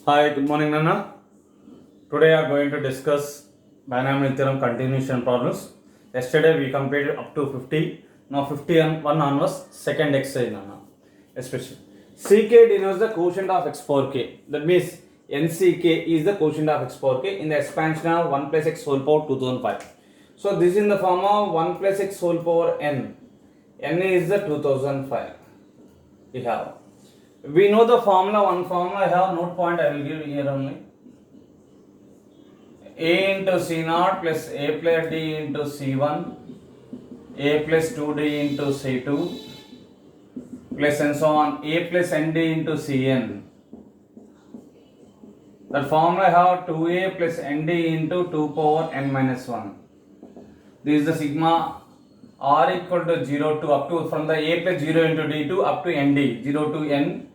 Hi, good morning, Nana. Today we are going to discuss binomial theorem continuation problems. Yesterday we completed up to 50. Now 51 onwards, second exercise, Nana. Especially CK denotes the quotient of x power k. That means NCK is the quotient of x power k in the expansion of 1 plus x whole power 2005. So this is in the form of 1 plus x whole power n. N is the 2005. We have. We know the formula, one formula I have, note point I will give here only. A into C naught plus A plus D into C1, A plus 2D into C2, plus and so on, A plus ND into Cn. That formula I have 2A plus ND into 2 power n minus 1. This is the sigma r equal to 0 to up to from the A plus 0 into D to up to ND, 0 to n,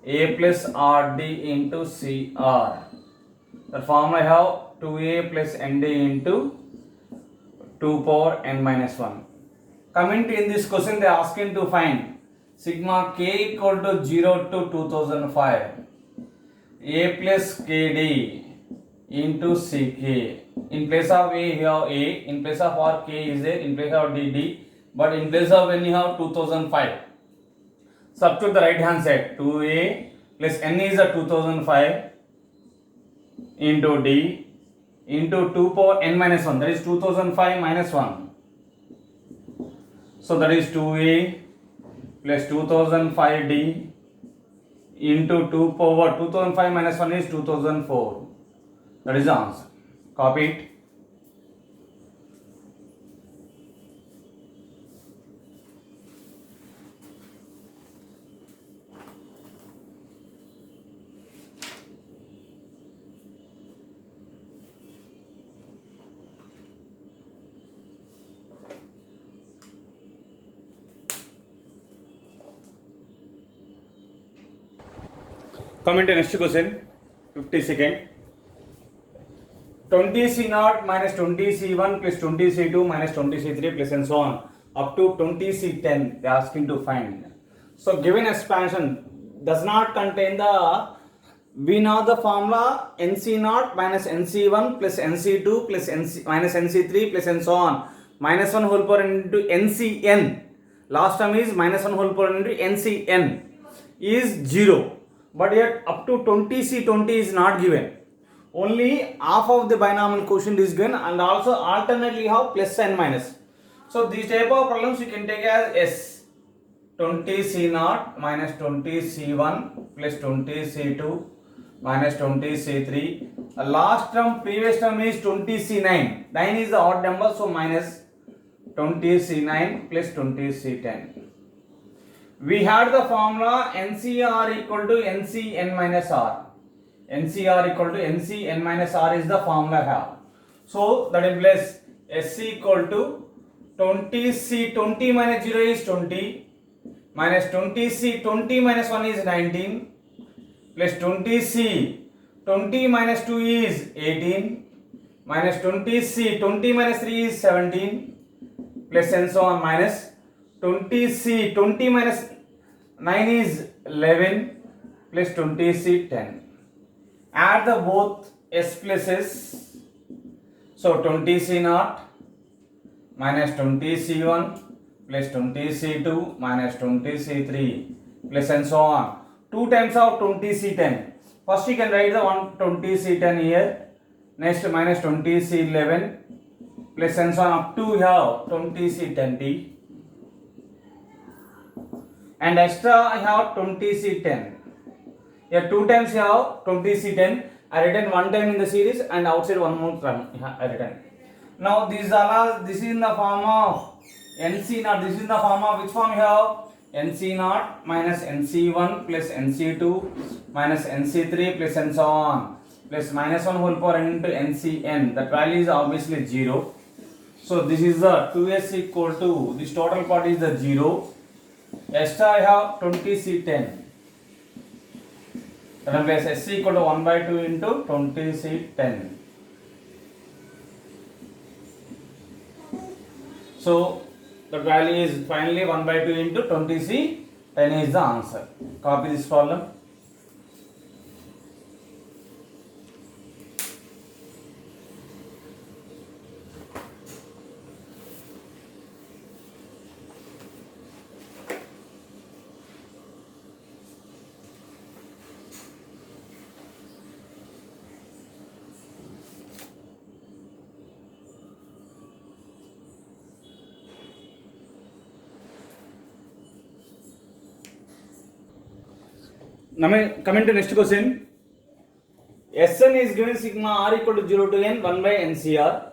A plus RD into CR. The formula I have 2A plus ND into 2 power n minus 1. Coming to in this question, they are asking to find sigma k equal to 0 to 2005, A plus KD into CK. In place of A you have A, in place of R K is there, in place of D, but in place of N you have 2005. Substitute the right hand side, 2A plus N is a 2005 into D into 2 power n minus 1, that is 2005 minus 1. So that is 2A plus 2005D into 2 power 2005 minus 1 is 2004. That is the answer. Copy it. Comment to next question, 52nd. 20C naught minus 20C1 plus 20C2 minus 20C3 plus and so on up to 20C10 they are asking to find. So given expansion does not contain the, we know the formula NC naught minus NC1 plus NC2 plus NC minus NC3 plus and so on minus 1 whole power into NCN. Last term is minus 1 whole power into NCN is 0. But yet up to 20C20 is not given. Only half of the binomial quotient is given and also alternately have plus and minus. So these type of problems you can take as S. 20C0 minus 20C1 plus 20C2 minus 20C3. Last term, previous term is 20C9. 9 is the odd number, so minus 20C9 plus 20C10. We had the formula NCR equal to NCN minus R. NCR equal to NCN minus R is the formula I have. So that implies SC equal to 20C 20 minus 0 is 20 minus 20C 20 minus 1 is 19 plus 20C 20 minus 2 is 18 minus 20C 20 minus 3 is 17 plus and so on minus 20C 20 minus 9 is 11 plus 20C 10. Add the both S places. So 20C naught minus 20C1 plus 20C2 minus 20C3 plus and so on. 2 times of 20C10. First you can write the 20C10 here. Next minus 20C11 plus and so on up to here 20C10T. And extra I have 20C10. Here 2 times you have 20C10. I written 1 time in the series and outside 1 more time I written. Now these are this is in the form of NC naught. This is in the form of which form you have? NC naught minus NC1 plus NC2 minus NC3 plus and so on plus minus 1 whole power n into NCN. That value is obviously 0. So this is the 2S equal to, this total part is the 0. Extra I have 20C10. Then place S equal to 1 by 2 into 20C10. So the value is finally 1 by 2 into 20C10 is the answer. Copy this problem. Now coming to next question. Sn is given sigma r equal to 0 to n 1 by ncr,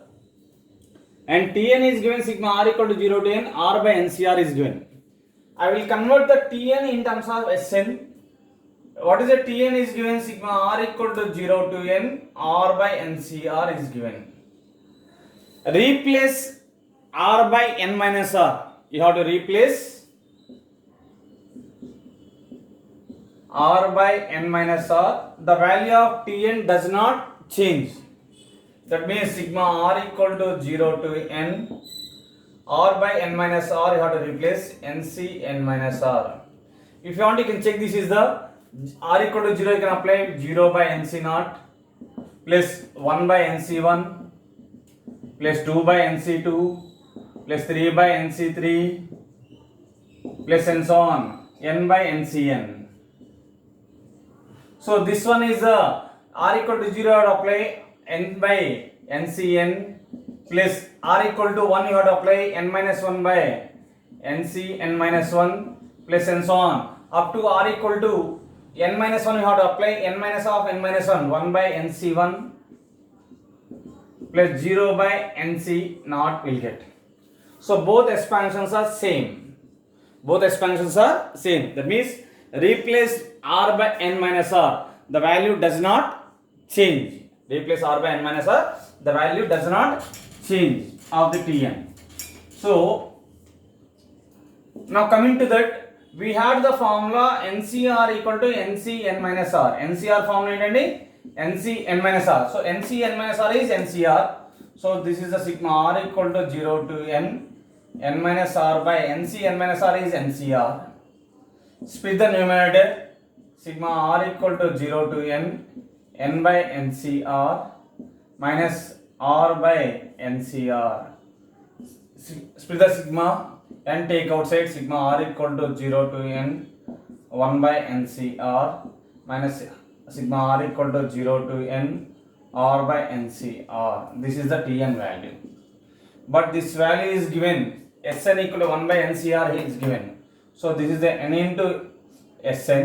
and Tn is given sigma r equal to 0 to n r by ncr is given. I will convert the Tn in terms of Sn. What is the Tn is given sigma r equal to 0 to n r by ncr is given. Replace r by n minus r. You have to replace r by n minus r. The value of Tn does not change. That means sigma r equal to 0 to n r by n minus r, you have to replace nc n minus r. If you want, you can check this is the r equal to 0, you can apply 0 by nc naught plus 1 by nc1 plus 2 by nc2 plus 3 by nc3 plus and so on n by ncn. So this one is r equal to 0, you have to apply n by ncn plus r equal to 1, you have to apply n minus 1 by nc n minus 1 plus and so on up to r equal to n minus 1, you have to apply n minus of n minus 1 1 by nc1 plus 0 by nc naught will get. So both expansions are same. Both expansions are same. That means replace r by n minus r, the value does not change. Replace r by n minus r, the value does not change of the Tn. So now coming to that, we had the formula ncr equal to nc n minus r. ncr formula ఏంటండి nc n minus r. So nc n minus r is ncr. So this is the sigma r equal to 0 to n minus r by nc n minus r is ncr. Split the numerator, sigma r equal to 0 to n by ncr minus r by ncr. Split the sigma, n take outside, sigma r equal to 0 to n 1 by ncr minus sigma r equal to 0 to n r by ncr. This is the Tn value. But this value is given, Sn equal to 1 by ncr is given. So this is the n into Sn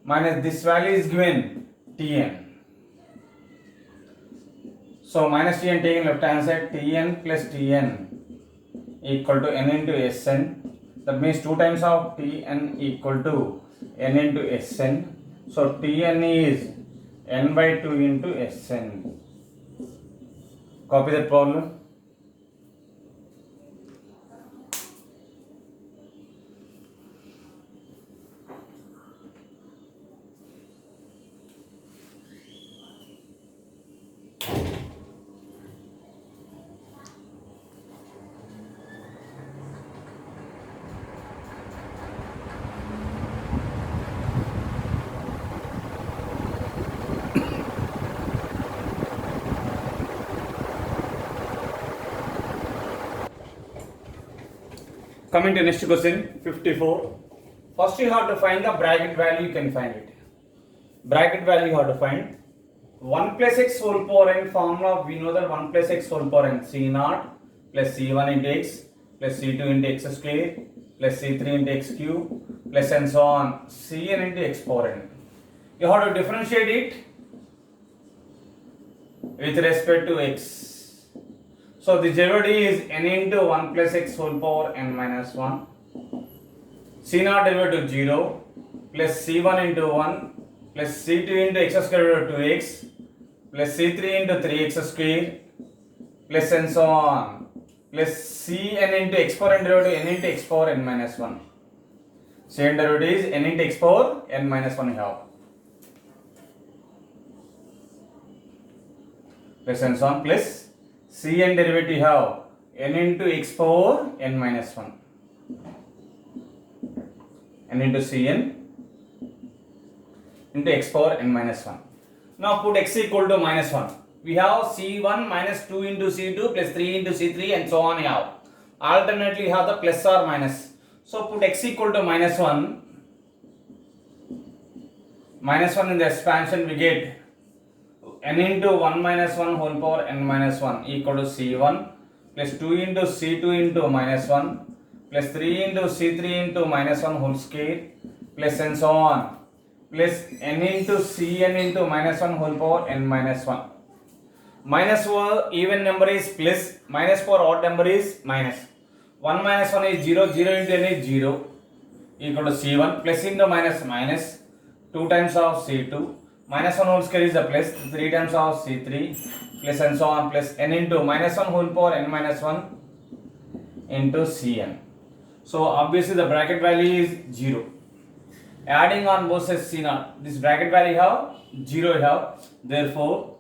minus this value is given Tn. So minus Tn taken left hand side, Tn plus Tn equal to n into Sn. That means 2 times of Tn equal to n into Sn. So Tn is n by 2 into Sn. Copy that problem. Coming to next question, 54. First you have to find the bracket value, you can find it. Bracket value you have to find. 1 plus x whole power n formula, we know that 1 plus x whole power n, c naught plus c1 into x plus c2 into x square plus c3 into x cube plus and so on, cn into x power n. You have to differentiate it with respect to x. So the derivative is n into 1 plus x whole power n minus 1. C naught derivative 0 plus c1 into 1 plus c2 into x square derivative 2x plus c3 into 3x square plus and so on plus cn into x power n derivative n into x power n minus 1. Cn derivative is n into x power n minus 1 you have. Plus and so on plus Cn derivative have n into x power n minus 1. N into Cn into x power n minus 1. Now put x equal to minus 1. We have C1 minus 2 into C2 plus 3 into C3 and so on you have. Alternately you have the plus or minus. So put x equal to minus 1. Minus 1 in the expansion we get n into 1 minus 1 whole power n minus 1 equal to C1 plus 2 into C2 into minus 1 plus 3 into C3 into minus 1 whole square plus and so on plus n into cn into minus 1 whole power n minus 1. Minus for even number is plus, minus for odd number is minus. 1 minus 1 is 0, 0 into n is 0, equal to c1, plus into minus minus, 2 times of c2, minus 1 whole square is the plus, 3 times of c3, plus and so on, plus n into minus 1 whole power n minus 1 into cn. So obviously the bracket value is 0. Adding on both sides c0, this bracket value have 0 have, therefore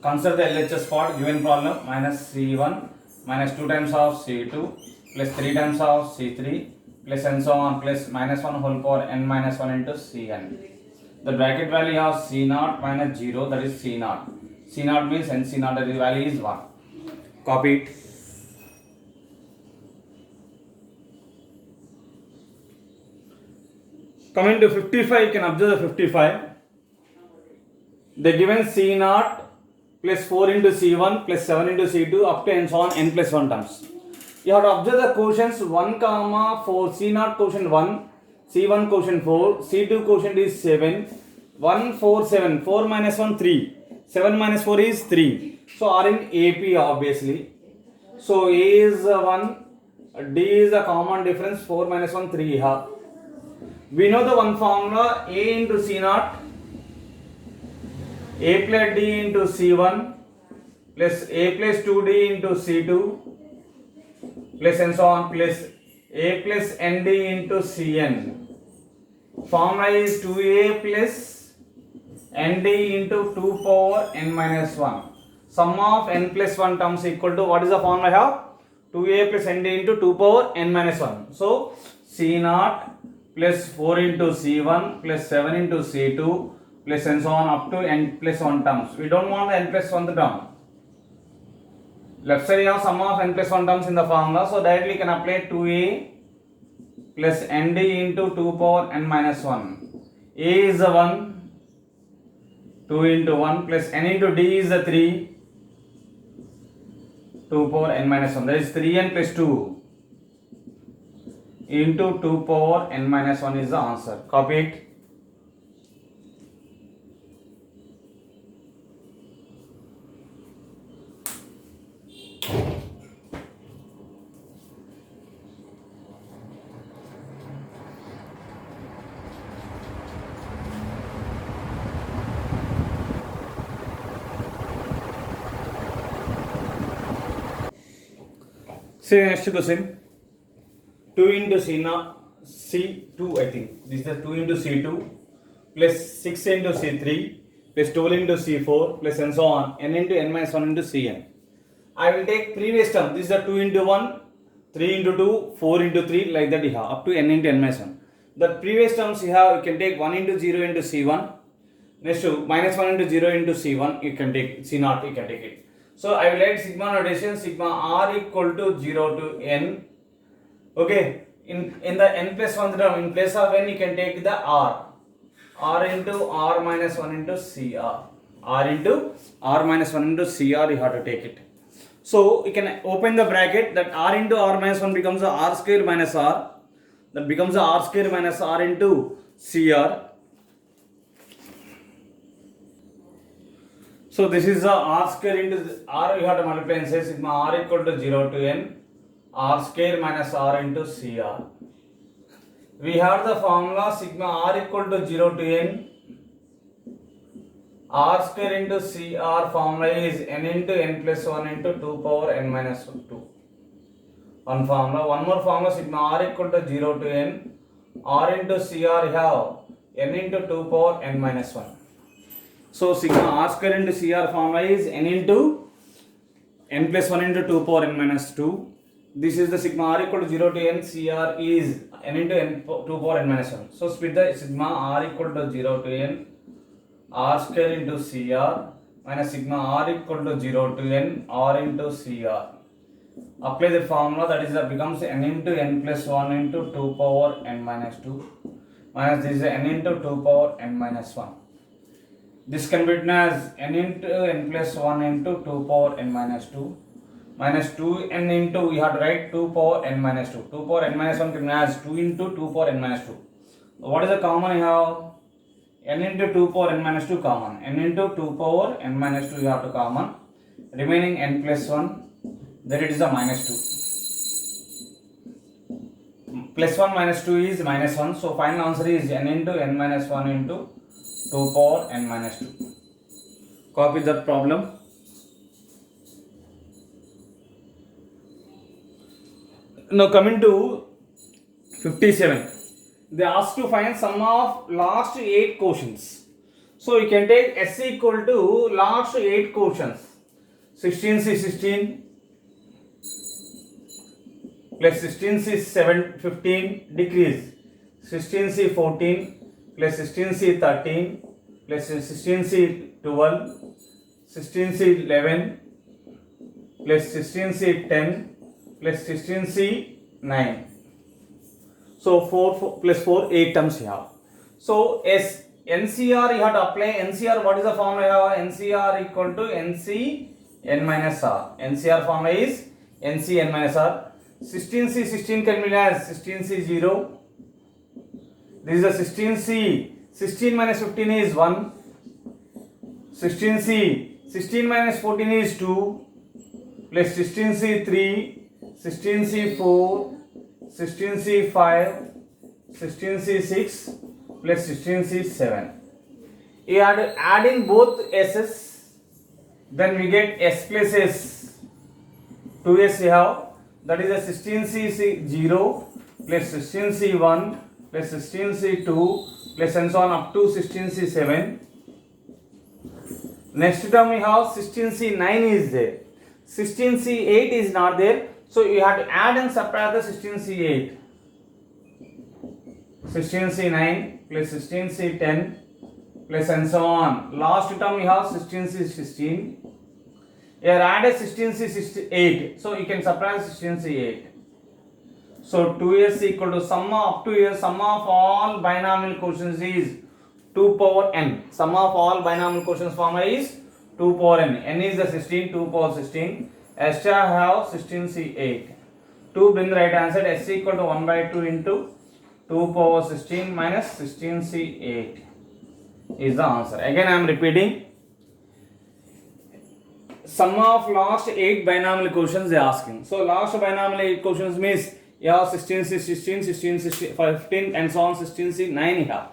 consider the LHS part given problem, minus c1 minus 2 times of c2 plus 3 times of c3 plus and so on, plus minus 1 whole power n minus 1 into cn. The bracket value of c0 minus 0, that is c0. c0 means n c0, that is value is 1. Copy it. Coming to 55, you can observe the 55. The given c0 plus 4 into c1 plus 7 into c2 up to and so on n plus 1 terms. You have to observe the quotients 1 comma 4, c0 quotient 1, c1 quotient 4, c2 quotient is 7, 1 4 7, 4 minus 1 3, 7 minus 4 is 3. So are in AP obviously. So A is 1, D is a common difference, 4 minus 1 3 here. We know the one formula, A into c0, A plus D into c1 plus A plus 2D into c2 plus and so on, plus A plus ND into cn. Formula is 2A plus ND into 2 power n minus 1. Sum of n plus 1 terms equal to, what is the formula I have? 2A plus ND into 2 power n minus 1. So c0 plus 4 into c1 plus 7 into c2 plus and so on up to n plus 1 terms. We don't want the n plus 1 term. Left side you have sum of n plus 1 terms in the formula. So directly you can apply 2a plus nd into 2 power n minus 1. A is the 1, 2 into 1 plus n into d is the 3, 2 power n minus 1. That is 3n plus 2 into 2 power n minus 1 is the answer. Copy it. See next question. 2 into C2, I think. This is 2 into C2 plus 6 into C3 plus 12 into C4 plus and so on, n into n minus 1 into Cn. I will take previous term. This is the 2 into 1, 3 into 2, 4 into 3, like that you have up to n into n minus 1. The previous terms you have, you can take 1 into 0 into C1. Next to minus 1 into 0 into C1, you can take C0, you can take it. So I will write sigma notation, sigma r equal to 0 to n. Okay, in the n plus 1 term, in place of n you can take the r into r minus 1 into cr, r into r minus 1 into cr you have to take it. So you can open the bracket, that r into r minus 1 becomes a r square minus r, that becomes a r square minus r into cr. So this is the r square into r, you have to multiply and say sigma r equal to 0 to n, r square minus r into cr. We have the formula sigma r equal to 0 to n, r square into cr formula is n into n plus 1 into 2 power n minus 2. One formula. One more formula, sigma r equal to 0 to n, r into cr you have n into 2 power n minus 1. So sigma r square into cr formula is n into n plus 1 into 2 power n minus 2. This is the sigma r equal to 0 to n, cr is n into n 2 power n minus 1. So split the sigma r equal to 0 to n, r square into cr minus sigma r equal to 0 to n, r into cr. Apply the formula, that is that becomes n into n plus 1 into 2 power n minus 2 minus this is n into 2 power n minus 1. This can be written as n into n plus 1 into 2 power n minus 2 minus 2n into, we have to write 2 power n minus 2. 2 power n minus 1 can be as 2 into 2 power n minus 2. What is the common you have? n into 2 power n minus 2 common, n into 2 power n minus 2 you have to common, remaining n plus 1, then it is a minus 2. Plus 1 minus 2 is minus 1, so final answer is n into n minus 1 into 2 power n minus 2. Copy that problem. Now coming to 57, they ask to find sum of last 8 quotients. So you can take S equal to last 8 quotients. 16C 16 plus 16C 15 decrease, 16C 14 plus 16C 13 plus 16C 12, 16C 11 plus 16C 10 plus 16C 9. So 4 plus 4, 8 terms you have. So as NCR you have to apply NCR. What is the formula you have? NCR equal to NC n minus R. NCR formula is NC n minus R. 16C 16 can be as 16C 0. This is a 16C. 16 minus 15 is 1. 16C 16 minus 14 is 2 plus 16C 3. 16C 4, 16C 5, 16C 6 plus 16C 7. You have to add in both S's, then we get S plus S. 2S you have, that is a 16C 0 plus 16C 1 plus 16C 2 plus and so on up to 16C 7. Next term we have 16C 9 is there. 16C 8 is not there. So you have to add and subtract the 16C 8. 16C 9 plus 16C 10 plus and so on. Last term we have 16C 16. Here added 16C 8. So you can subtract 16C 8. So 2s equal to sum of 2s, sum of all binomial quotients is 2 power n. Sum of all binomial quotients formula is 2 power n. N is the 16, 2 power 16. Extra have 16C 8. 2 bring the right answer. S equal to 1 by 2 into 2 power 16 minus 16C 8 is the answer. Again I am repeating. Sum of last 8 binomial quotients they are asking. So last binomial quotients means you have 16C 16, 16C 15 and so on, 16C 9 you have.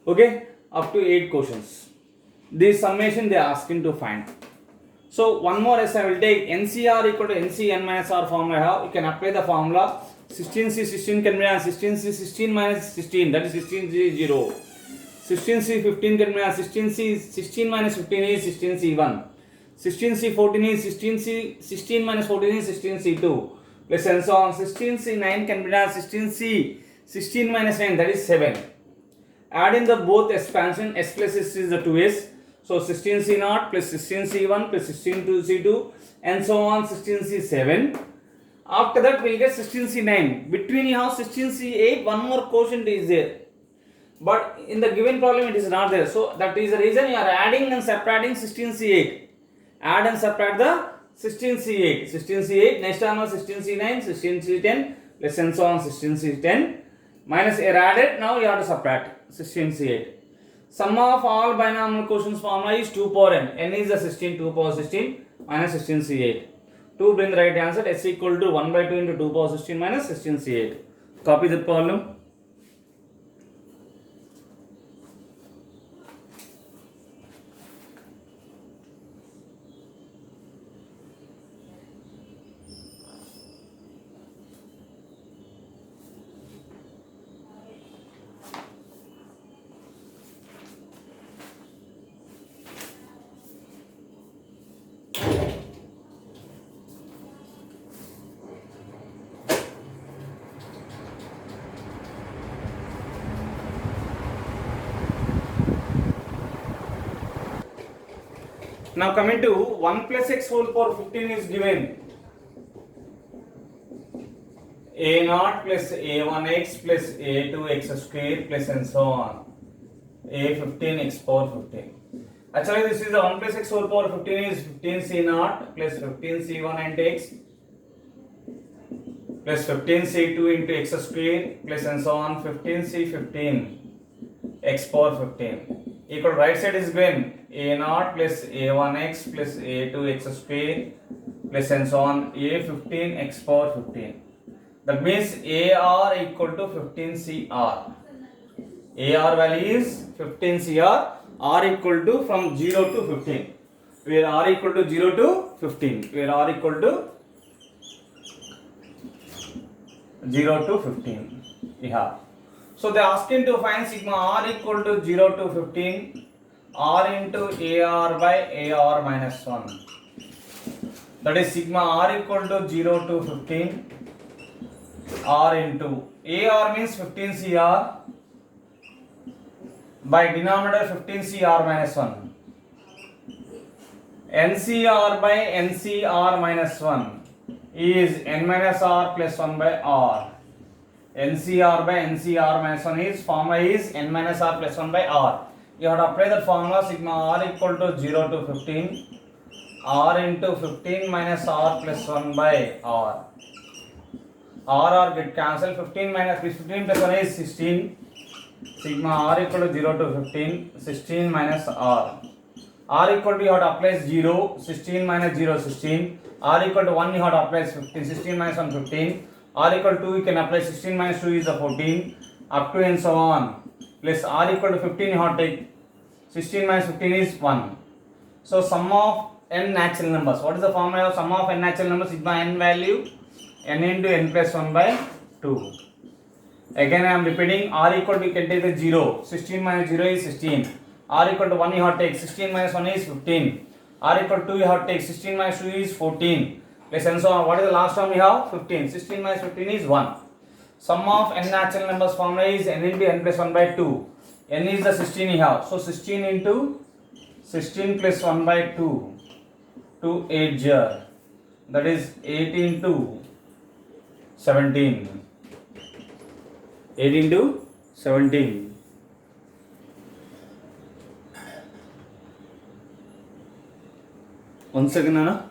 Okay, up to 8 quotients. This summation they are asking to find. So one more as I will take NCR equal to NC n minus R formula I have. You can apply the formula. 16C 16 can be as 16C 16 minus 16, that is 16C 0. 16C 15 can be as 16C 16 minus 15 is 16C 1. 16C 14 is 16C 16 minus 14 is 16C 2. Plus and so on. 16C 9 can be as 16C 16 minus 9, that is 7. Add in the both expansion, S plus S is the 2S. So 16C 0 plus 16C 1 plus 16C 2 and so on 16C 7. After that we will get 16C 9. Between you have 16C 8, one more quotient is there. But in the given problem it is not there. So that is the reason you are adding and subtracting 16C 8. Add and subtract the 16C 8. 16C 8, next time 16C 9, 16C 10 plus and so on 16C 10. Minus are added, now you have to subtract 16C 8. Sum of all binomial quotients formula is 2 power n. N is the 16, 2 power 16 minus 16C 8. 2 bring the right answer. S equal to 1 by 2 into 2 power 16 minus 16C 8. Copy the problem. Now coming to 1 plus x whole power 15 is given. A0 plus A1x plus A2x square plus and so on. A15 x power 15. Actually this is the 1 plus x whole power 15 is 15C0 plus 15C1 into x plus 15C2 into x square plus and so on 15C15 x power 15 equal right side is given a0 plus a1x plus a2x square plus and so on a15 x power 15. That means AR equal to 15 CR. AR value is 15 CR. R equal to from 0 to 15. Where R equal to 0 to 15. Where R equal to 0 to 15. Yeah. So they are asking to find sigma R equal to 0 to 15. R into AR by AR minus 1. That is sigma R equal to 0 to 15. R into AR means 15 CR by denominator 15 CR minus 1. NCR by NCR minus 1 is N minus R plus 1 by R. NCR by NCR minus 1 is formula is N minus R plus 1 by R. You have to apply the formula sigma R equal to 0 to 15. R into 15 minus R plus 1 by R. R get cancelled. 15 plus 1 is 16. Sigma R equal to 0 to 15. 16 minus R. R equal to you have to apply 0. 16 minus 0 16. R equal to 1 you have to apply 15. 16 minus 1 15. R equal to 2 you can apply 16 minus 2 is the 14. Up to and so on. Plus R equal to 15 you have to take 16 minus 15 is 1. So sum of n natural numbers. What is the formula of sum of n natural numbers? Sigma n value n into n plus 1 by 2. Again I am repeating, R equal to you can take the 0. 16 minus 0 is 16. R equal to 1 you have to take 16 minus 1 is 15. R equal to 2 you have to take 16 minus 2 is 14. Plus and so on. What is the last term you have? 15. 16 minus 15 is 1. Sum of n natural numbers formula is n into n plus 1 by 2. N is the 16 you have. So 16 into 16 plus 1 by 2 to 8 jar. That is 18 to 17. 18 to 17. One second, Anna.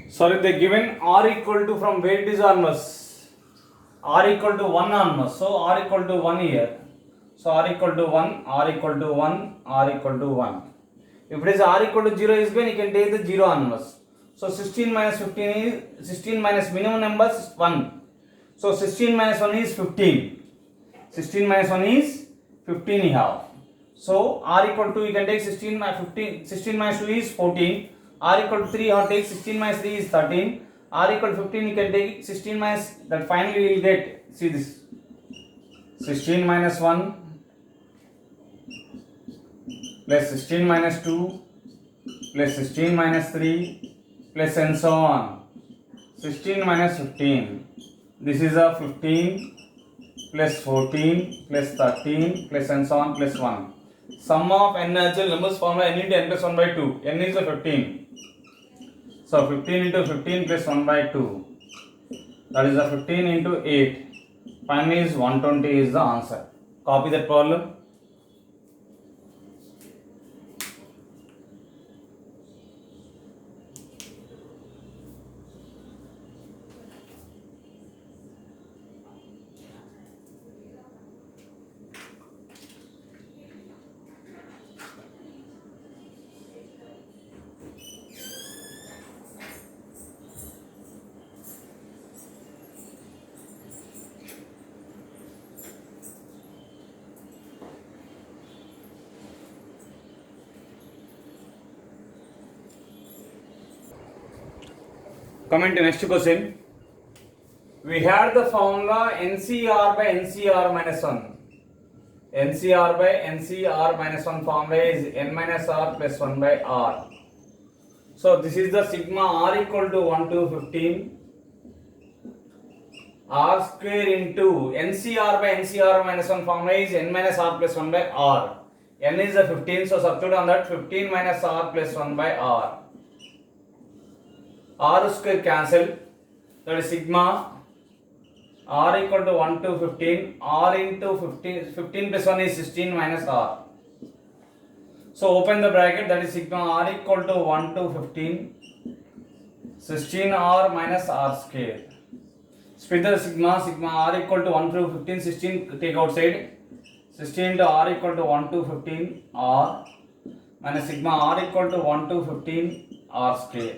Sorry, they given R equal to from where it is onwards. R equal to 1 onwards. So R equal to 1 here. So R equal to 1, R equal to 1, R equal to 1. If it is R equal to 0 is given, you can take the 0 onwards. So 16 minus 15 is 16 minus minimum numbers is 1. So 16 minus 1 is 15. 16 minus 1 is 15 you have. So R equal to you can take 16 minus 15. 16 minus 2 is 14. R equal to 3 you have to take 16 minus 3 is 13. R equal to 15 you can take 16 minus that finally you will get, see this, 16 minus 1 plus 16 minus 2 plus 16 minus 3 plus and so on. 16 minus 15. This is a 15 plus 14 plus 13 plus and so on plus 1. Sum of n natural numbers formula n into n plus 1 by 2. N is the 15. So 15 into 15 plus 1 by 2. That is the 15 into 8. Finally is 120 is the answer. Copy that problem. Coming to next question. We had the formula NCR by NCR minus 1. NCR by NCR minus 1 formula is N minus R plus 1 by R. So this is the sigma R equal to 1 to 15. R square into NCR by NCR minus 1 formula is N minus R plus 1 by R. N is the 15, so substitute on that 15 minus R plus 1 by R. R square cancel, that is sigma R equal to 1 to 15, R into 15 plus 1 is 16 minus R. So open the bracket, that is sigma R equal to 1 to 15, 16 R minus R square. Split the sigma r equal to 1 to 15, 16 take outside. 16 into r equal to 1 to 15 r minus sigma r equal to 1 to 15 r square.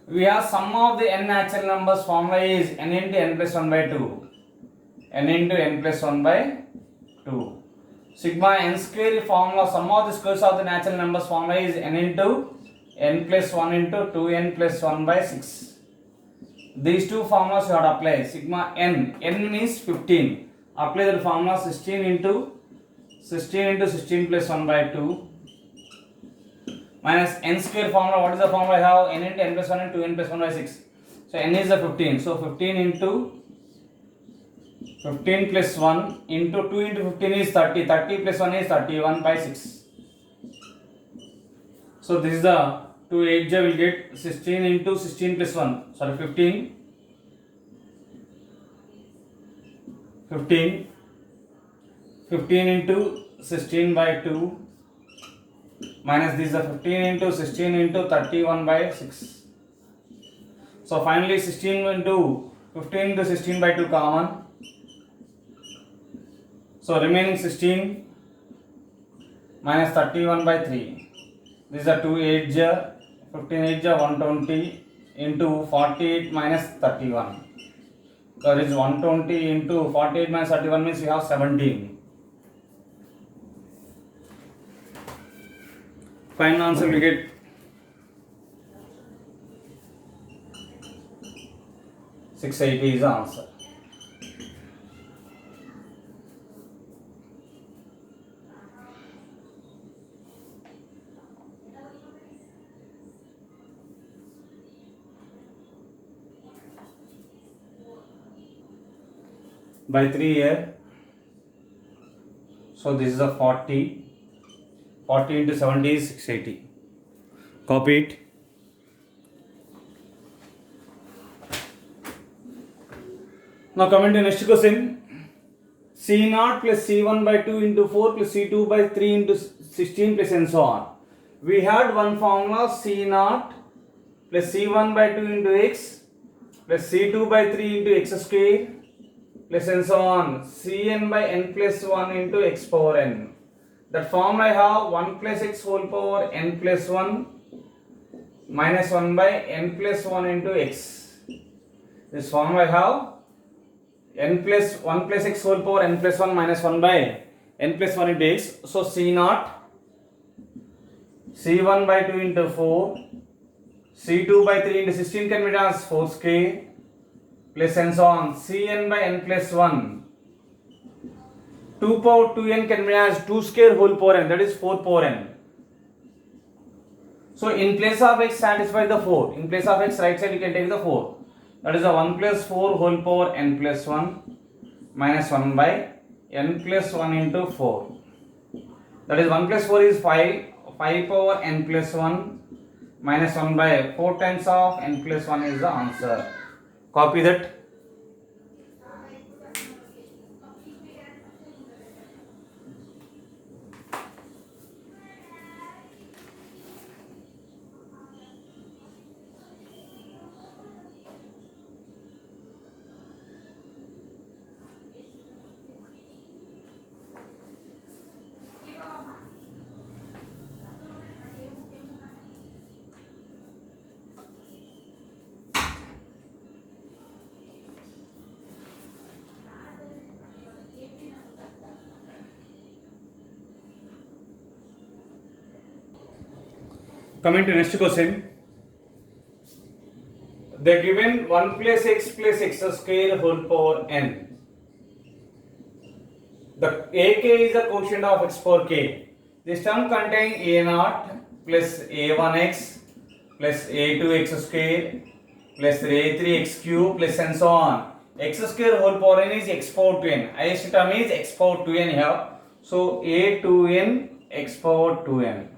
We have sum of the n natural numbers formula is n into n plus 1 by 2. N into n plus 1 by 2. Sigma n square formula, sum of the squares of the natural numbers formula is n into n plus 1 into 2n plus 1 by 6. These two formulas you have to apply. Sigma n means 15. Apply the formula 16 into 16 plus 1 by 2 minus n square formula. What is the formula I have? N into n plus 1 and 2n plus 1 by 6. So n is the 15. So 15 into 15 plus 1 into 2 into 15 is 30. 30 plus 1 is 31 by 6. So this is the 2 8 will get 16 into 16 plus 1. Sorry, 15. 15 into 16 by 2 minus this is 15 into 16 into 31 by 6. So finally 16 into 15 into 16 by 2 common. So remaining 16 minus 31 by 3. This is a 2 8 15 8 120 into 48 minus 31. There is 120 into 48 minus 31 means we have 17. Final answer we get 680 is the answer. By 3 here. So this is a 40. 40 into 70 is 680. Copy it. Now coming to next question. C0 plus C1 by 2 into 4 plus C2 by 3 into 16 plus and so on. We had one formula C0 plus C1 by 2 into x plus C2 by 3 into x square plus and so on. Cn by n plus 1 into x power n. That formula I have 1 plus x whole power n plus 1 minus 1 by n plus 1 into x. This formula I have n plus 1 plus x whole power n plus 1 minus 1 by n plus 1 into x. So C0 C1 by 2 into 4 C2 by 3 into 16 can be as 4 square plus and so on. Cn by n plus 1 2 power 2n can be as 2 square whole power n, that is 4 power n. So in place of x satisfy the 4. In place of x right side you can take the 4. That is a 1 plus 4 whole power n plus 1 minus 1 by n plus 1 into 4. That is 1 plus 4 is 5. 5 power n plus 1 minus 1 by 4 times of n plus 1 is the answer. Copy that. Coming to next question. They given 1 plus x square whole power n. The ak is the quotient of x power k. This term contains a0 plus a1x plus a2x square plus a3x cube plus and so on. X square whole power n is x power 2n. Highest term is x power 2n here. So a2n x power 2n.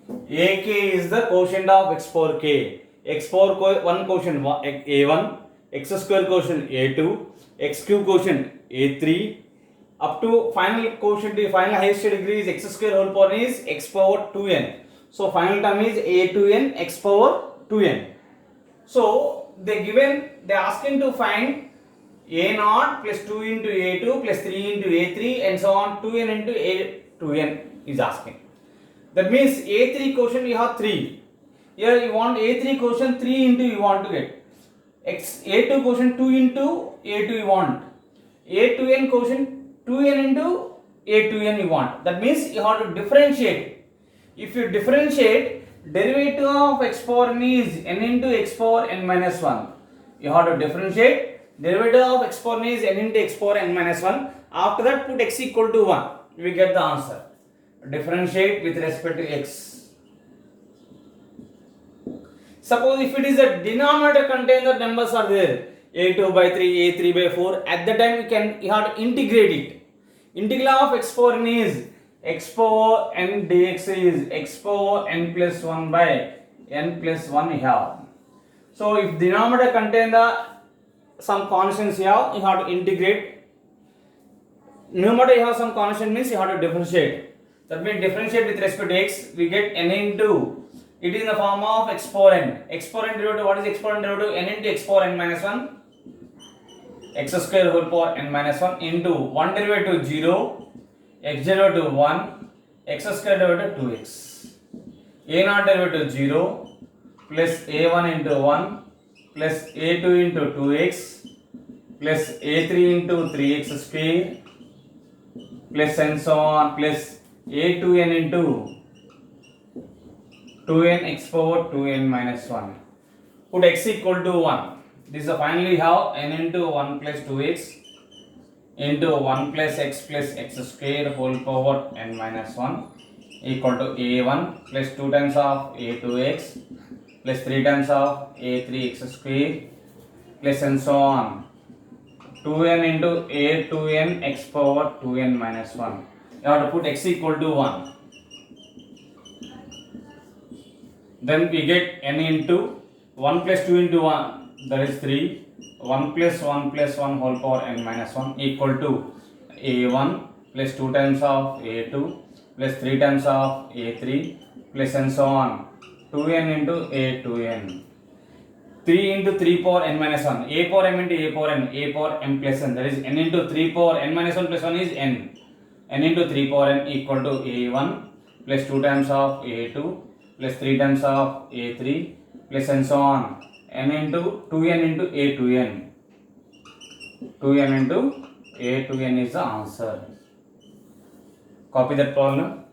ak is the quotient of x power k. X power 1 quotient a1, x square quotient a2, x cube quotient a3, up to final quotient, the final highest degree is x square whole power is x power 2n. So final term is a2n x power 2n. So they asking to find a naught plus 2 into a2 plus 3 into a3 and so on 2n into a2n is asking. That means a3 quotient you have 3. Here you want a3 quotient 3 into you want to get. A2 quotient 2 into a2 you want. A2n quotient 2n into a2n you want. That means you have to differentiate. If you differentiate, derivative of x power n is n into x power n minus 1. You have to differentiate. Derivative of x power n is n into x power n minus 1. After that put x equal to 1. We get the answer. Differentiate with respect to x. Suppose if it is a denominator contain the numbers are there. a2 by 3, a3 by 4. At the time you have to integrate it. Integral of x power n is x power n dx is x power n plus 1 by n plus 1 here. So if denominator contain the some constants here, you have to integrate. Numerator you have some constant means you have to differentiate. That means differentiate with respect to x, we get n into, it is in the form of x power n. X power n derivative, what is x power n derivative? N into x power n minus 1, x square whole power n minus 1 into 1 derivative 0, x derivative 1, x square derivative 2x. A naught derivative 0 plus a1 into 1 plus a2 into 2x plus a3 into 3x square plus and so on plus a2n into 2n x power 2n minus 1. Put x equal to 1. This is finally how n into 1 plus 2x into 1 plus x square whole power n minus 1 equal to a1 plus 2 times of a2x plus 3 times of a3x square plus and so on 2n into a2n x power 2n minus 1. You have to put x equal to 1. Then we get n into 1 plus 2 into 1, that is 3. 1 plus 1 plus 1 whole power n minus 1 equal to a1 plus 2 times of a2 plus 3 times of a3 plus and so on 2n into a2n. 3 into 3 power n minus 1. A power m into a power m plus n. That is n into 3 power n minus 1 plus 1 is n. N into 3 power n equal to a1 plus 2 times of a2 plus 3 times of a3 plus and so on. N into 2n into a2n. 2n into a2n is the answer. Copy that problem.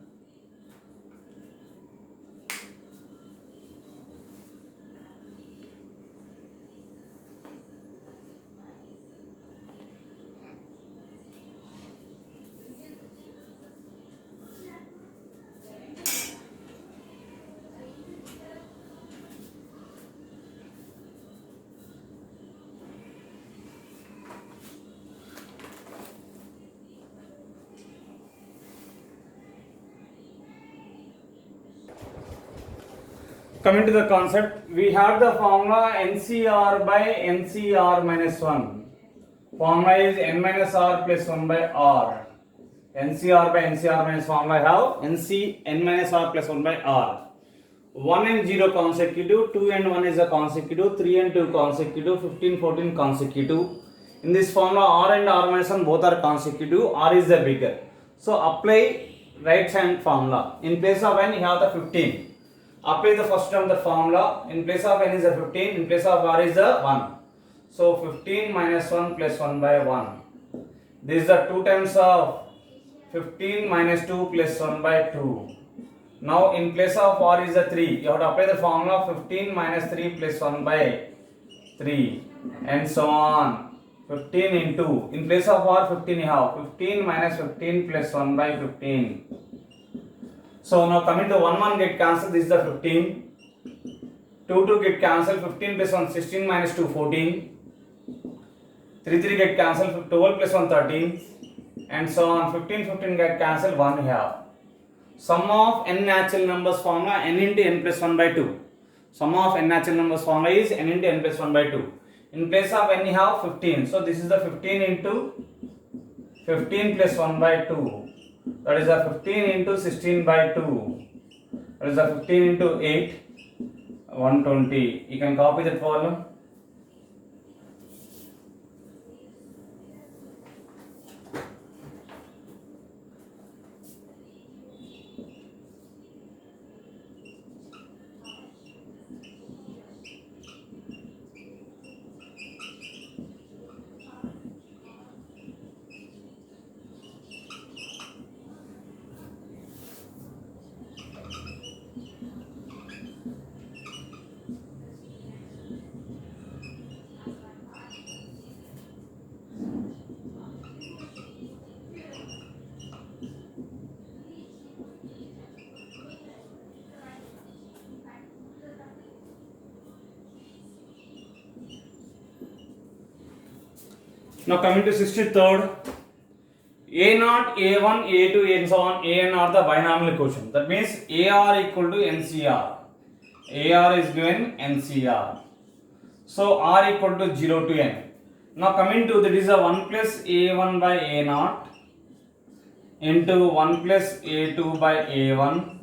Coming to the concept, we have the formula NCR by NCR minus 1. Formula is n minus r plus 1 by r. NCR by NCR minus formula I have n minus r plus 1 by r. 1 and 0 consecutive, 2 and 1 is a consecutive, 3 and 2 consecutive, 15, 14 consecutive. In this formula r and r minus 1 both are consecutive, r is the bigger. So apply right hand formula. In place of n you have the 15. Apply the first term the formula. In place of n is a 15, in place of r is a 1. So 15 minus 1 plus 1 by 1. This is the 2 times of 15 minus 2 plus 1 by 2. Now in place of r is a 3. You have to apply the formula 15 minus 3 plus 1 by 3 and so on. 15 into, in place of r 15 you have 15 minus 15 plus 1 by 15. So now coming to 1 1 get cancelled, this is the 15. 2 2 get cancelled, 15 plus 1 16 minus 2 14. 3 3 get cancelled, 12 plus 1 13 and so on. 15 15 get cancelled, 1 here. Sum of n natural numbers formula n into n plus 1 by 2. Sum of n natural numbers formula is n into n plus 1 by 2. In place of n you have 15. So this is the 15 into 15 plus 1 by 2. That is the 15 into 16 by 2. That is the 15 into 8. 120. You can copy that problem. Now coming to 63rd, A0, A1, A2, and so on, An are the binomial quotient. That means AR equal to NCR. AR is given NCR. So R equal to 0 to N. Now coming to that is a 1 plus A1 by A0 into 1 plus A2 by A1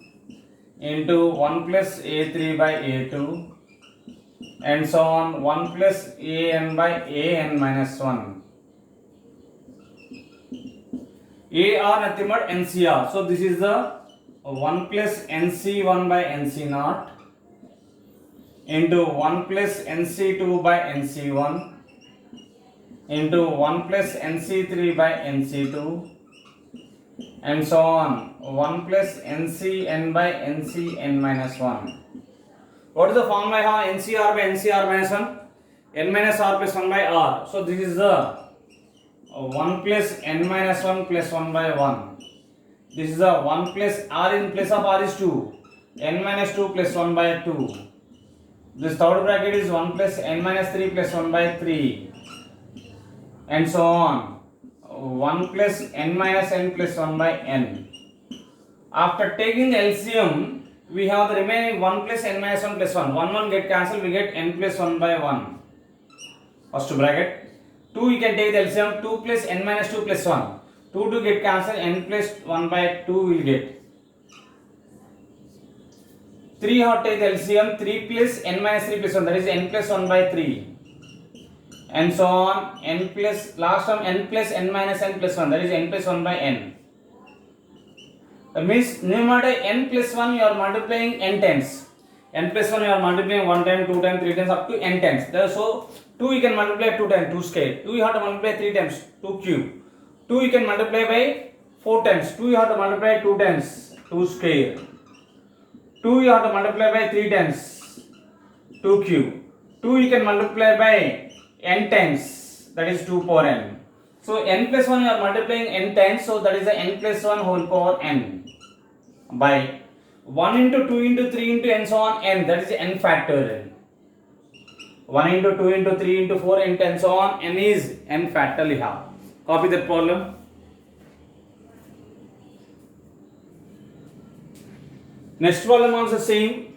into 1 plus A3 by A2 and so on 1 plus AN by AN minus 1. AR nothing but NCR. So this is the 1 plus NC1 by NC0 into 1 plus NC2 by NC1 into 1 plus NC3 by NC2 and so on 1 plus NCN by NCN minus 1. What is the formula I have? NCR by NCR minus 1, N minus R plus 1 by R. So this is the 1 plus N minus 1 plus 1 by 1. This is the 1 plus R in place of R is 2, N minus 2 plus 1 by 2. This third bracket is 1 plus N minus 3 plus 1 by 3 and so on 1 plus N minus N plus 1 by N. After taking the LCM, we have the remaining 1 plus N minus 1 plus 1. 1 get cancelled, we get N plus 1 by 1. First bracket. 2 you can take the LCM, 2 plus N minus 2 plus 1. 2 get cancelled, N plus 1 by 2 will get. 3 have take the LCM, 3 plus N minus 3 plus 1, that is N plus 1 by 3. And so on, N plus, last term N plus N minus N plus 1, that is N plus 1 by N. That means numerator N plus 1 you are multiplying N times. N plus 1 you are multiplying 1 time, 2 times, 3 times up to N times. So 2 you can multiply 2 times, 2 square. 2 you have to multiply 3 times, 2 cube. 2 you can multiply by 4 times. 2 you have to multiply 2 times, 2 square. 2 you have to multiply by 3 times, 2 cube. 2 you can multiply by N times, that is 2 power N. So N plus 1 you are multiplying N times, so that is the N plus 1 whole power N by 1 into 2 into 3 into N so on N, that is N factorial. 1 into 2 into 3 into 4 into N so on N is N factorial here. Copy that problem. Next problem also same.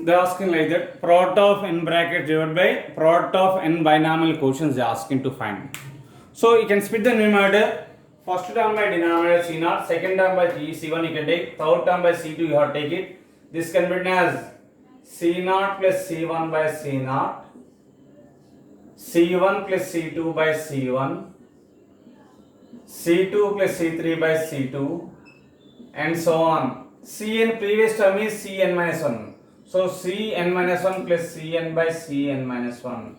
They are asking like that, product of n bracket divided by product of n binomial quotients they are asking to find. So you can split the numerator, first term by denominator C0, second term by C1 you can take, third term by C2 you have to take it. This can be written as C0 plus C1 by C0, C1 plus C2 by C1, C2 plus C3 by C2 and so on. Cn previous term is Cn minus 1. So Cn minus 1 plus Cn by Cn minus 1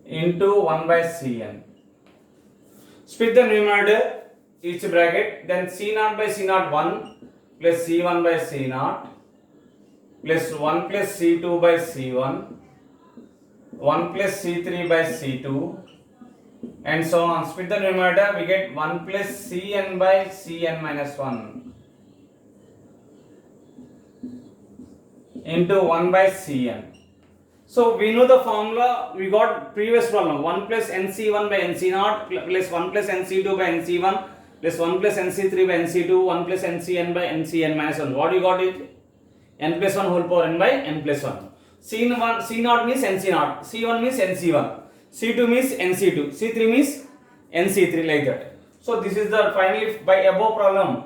into 1 by Cn. Split the numerator, each bracket, then C0 by C0 1 plus C1 by C0 plus 1 plus C2 by C1, 1 plus C3 by C2 and so on. Split the numerator, we get 1 plus Cn by Cn minus 1 into 1 by Cn. So we know the formula, we got previous problem, 1 plus Nc1 by Nc0 plus 1 plus Nc2 by Nc1 plus 1 plus Nc3 by Nc2, 1 plus Ncn by Ncn minus 1. What you got it? N plus 1 whole power n by n plus 1. C0 means Nc0, C1 means Nc1, C2 means Nc2, C3 means Nc3 like that. So this is the finally by above problem,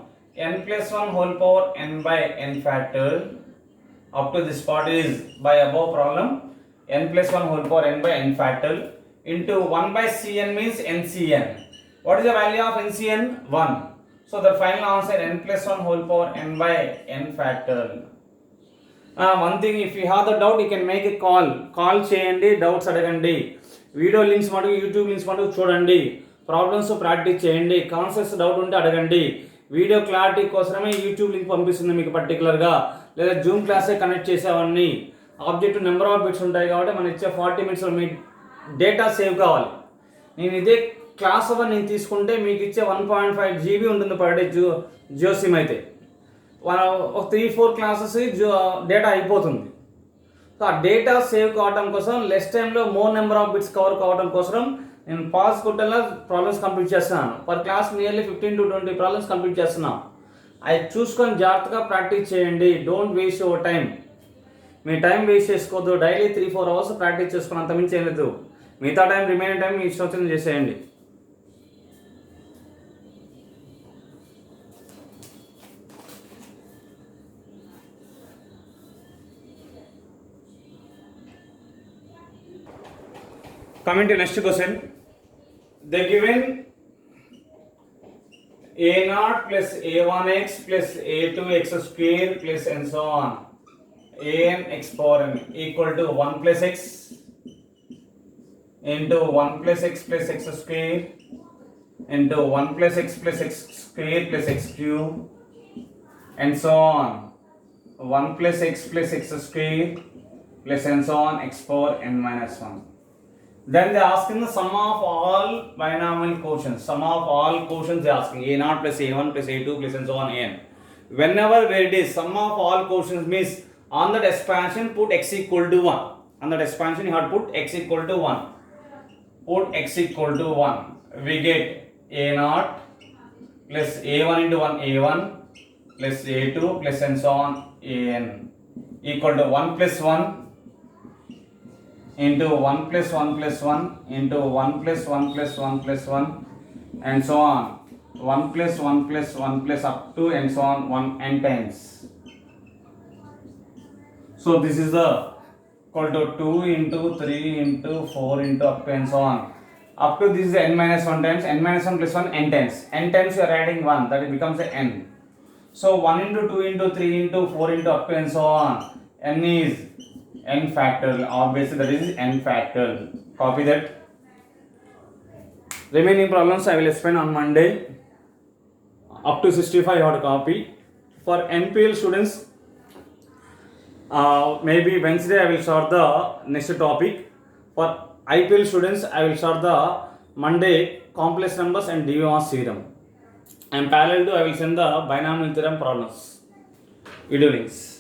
n plus 1 whole power n by n factorial. Up to this part is by above problem, n plus 1 whole power n by n factorial into 1 by cn means ncn. What is the value of ncn? 1. So the final answer n plus 1 whole power n by n factorial. One thing, if you have the doubt, you can make a call చేయండి, doubts అడగండి, video links మటుకు YouTube links మటుకు చూడండి, problems practice చేయండి, concepts doubt ఉంటే అడగండి. Video clarity కోసమే YouTube link పంపిస్తుంది మీకు పర్టికులర్గా, లేదా జూమ్ క్లాసే కనెక్ట్ చేసేవన్నీ. ఆబ్జెక్టివ్ నెంబర్ ఆఫ్ బిట్స్ ఉంటాయి కాబట్టి మనం ఇచ్చే 40 minutesలో మీ డేటా సేవ్ కావాలి. నేను ఇదే క్లాస్ అవర్ నేను తీసుకుంటే మీకు ఇచ్చే 1.5 GB ఉంటుంది పర్ డే జియో సిమ్ అయితే. ఒక 3-4 క్లాసెస్ డేటా అయిపోతుంది. సో ఆ డేటా సేవ్ కావడం కోసం, లెస్ టైంలో more number of bits cover కావడం కోసం నేను పాస్ కొట్టేలా ప్రాబ్లమ్స్ కంప్లీట్ చేస్తున్నాను. Per class nearly 15 to 20 problems complete చేస్తున్నాను. అవి చూసుకొని జాగ్రత్తగా ప్రాక్టీస్ చేయండి. Don't waste your time. Me time waste చేసుకోవద్దు. డైలీ 3-4 hours ప్రాక్టీస్ చేసుకుని అంతమించి ఏం లేదు. మిగతా టైం, రిమైనింగ్ టైం మీ ఇష్టం వచ్చింది చేసేయండి. Coming to next question, they given a0 plus a1x plus a2x square plus and so on, an x power n equal to 1 plus x into 1 plus x plus x square into 1 plus x plus x square plus x cube and so on, 1 plus x plus x square plus and so on, x power n minus 1. Then they are asking the sum of all binomial quotients. Sum of all quotients they are asking. A0 plus A1 plus A2 plus and so on an. Whenever where it is sum of all quotients means on that expansion put x equal to 1. On that expansion you have to put x equal to 1. Put x equal to 1. We get A0 plus A1 into 1 A1 plus A2 plus and so on An equal to 1 plus 1 into 1 plus 1 plus 1 into 1 plus 1 plus 1 plus 1 and so on, 1 plus 1 plus 1 plus up to and so on 1 n times. So this is the equal to 2 into 3 into 4 into up to and so on. Up to this is n minus 1 times, n minus 1 plus 1 n times. N times you are adding 1, that it becomes a n. So 1 into 2 into 3 into 4 into up to and so on. N is n factorial. Obviously that is n factorial. Copy that. Remaining problems I will explain on Monday. Up to 65 you have to copy. For NPL students, maybe Wednesday I will start the next topic. For IPL students I will start the Monday complex numbers and de Morgan's theorem. And parallel to I will send the binomial theorem problems. Video links.